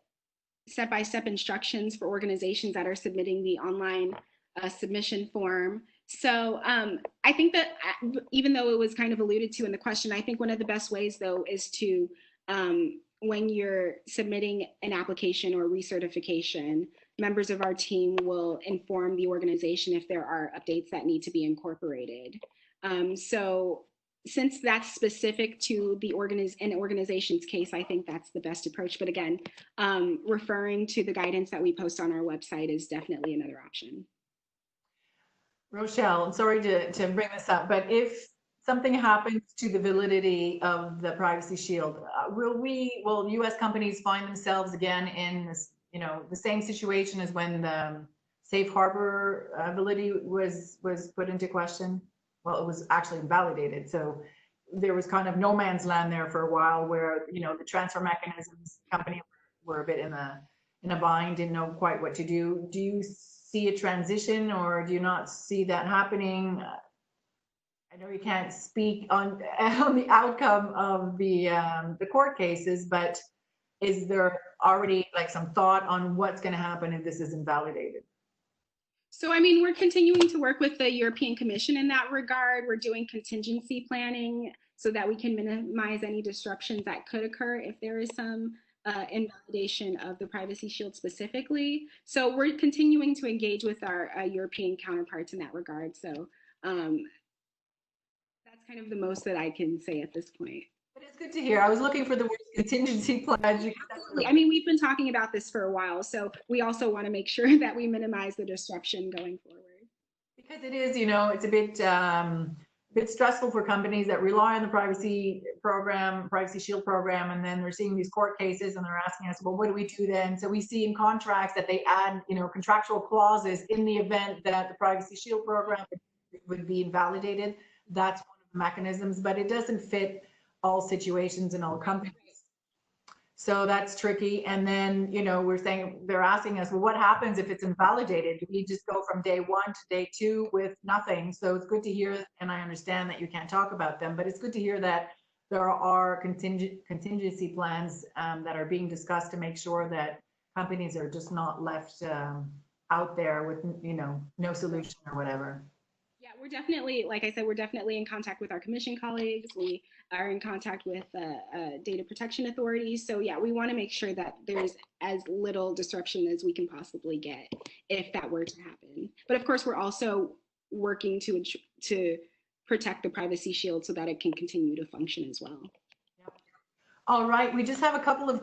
step-by-step instructions for organizations that are submitting the online submission form. So I think that even though it was kind of alluded to in the question, I think one of the best ways, though, is to when you're submitting an application or recertification, members of our team will inform the organization if there are updates that need to be incorporated. So since that's specific to the an organization's case, I think that's the best approach. But again, referring to the guidance that we post on our website is definitely another option. Rochelle, I'm sorry to bring this up, but if something happens to the validity of the Privacy Shield, will U.S. companies find themselves again in this, the same situation as when the safe harbor validity was put into question? Well, it was actually invalidated. So there was kind of no man's land there for a while where, the transfer mechanisms company were a bit in a bind, didn't know quite what to do. Do you see a transition, or do you not see that happening? I know you can't speak on the outcome of the court cases, but is there already like some thought on what's going to happen if this is invalidated? So, I mean, we're continuing to work with the European Commission in that regard. We're doing contingency planning so that we can minimize any disruptions that could occur if there is some invalidation of the Privacy Shield specifically. So we're continuing to engage with our European counterparts in that regard. So that's kind of the most that I can say at this point. But it's good to hear. I was looking for the word contingency plan. Absolutely. I mean, we've been talking about this for a while, so we also want to make sure that we minimize the disruption going forward. Because it is, it's a bit stressful for companies that rely on the Privacy Shield program, and then they're seeing these court cases and they're asking us, well, what do we do then? So we see in contracts that they add, contractual clauses in the event that the Privacy Shield program would be invalidated. That's one of the mechanisms, but it doesn't fit all situations and all companies. So that's tricky. And then, they're asking us, well, what happens if it's invalidated? Do we just go from day 1 to day 2 with nothing? So it's good to hear, and I understand that you can't talk about them, but it's good to hear that there are contingency plans that are being discussed to make sure that companies are just not left out there with, no solution or whatever. Yeah, we're definitely, like I said, we're definitely in contact with our commission colleagues. We are in contact with data protection authorities. So yeah, we want to make sure that there's as little disruption as we can possibly get if that were to happen. But of course, we're also working to protect the Privacy Shield so that it can continue to function as well. All right, we just have a couple of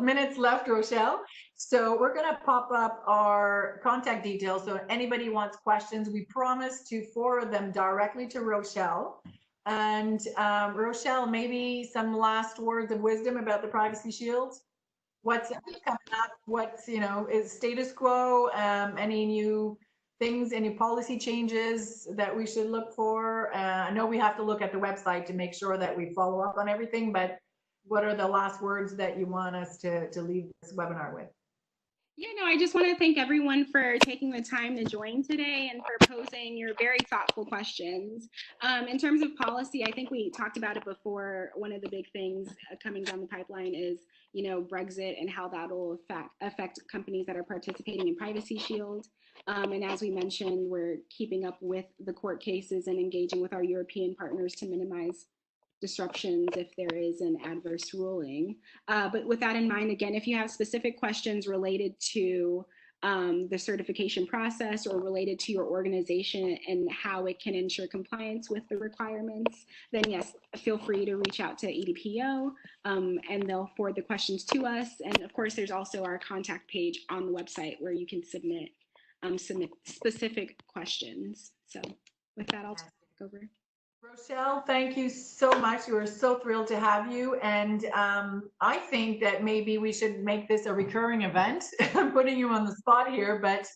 minutes left, Rochelle. So we're going to pop up our contact details. So if anybody wants questions, we promise to forward them directly to Rochelle. And Rochelle, maybe some last words of wisdom about the Privacy Shield. What's coming up? What's, is status quo? Any new things, any policy changes that we should look for? I know we have to look at the website to make sure that we follow up on everything, but what are the last words that you want us to leave this webinar with? Yeah, no, I just want to thank everyone for taking the time to join today and for posing your very thoughtful questions. In terms of policy, I think we talked about it before. One of the big things coming down the pipeline is, Brexit and how that will affect companies that are participating in Privacy Shield. And as we mentioned, we're keeping up with the court cases and engaging with our European partners to minimize disruptions if there is an adverse ruling. But with that in mind, again, if you have specific questions related to the certification process or related to your organization and how it can ensure compliance with the requirements, then yes, feel free to reach out to EDPO and they'll forward the questions to us. And of course, there's also our contact page on the website where you can submit specific questions. So with that, I'll take it over. Rochelle, thank you so much. We were so thrilled to have you. And I think that maybe we should make this a recurring event. I'm putting you on the spot here, but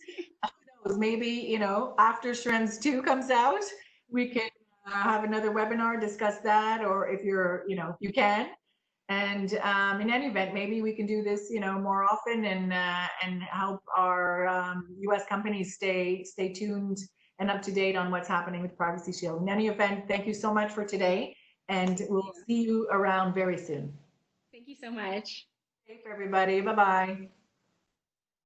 who knows, maybe, after Schrems 2 comes out, we can have another webinar, discuss that, or if you're, you can. And in any event, maybe we can do this, more often and help our U.S. companies stay tuned and up to date on what's happening with Privacy Shield. In any event, thank you so much for today, and we'll see you around very soon. Thank you so much. Thanks, everybody. Bye-bye.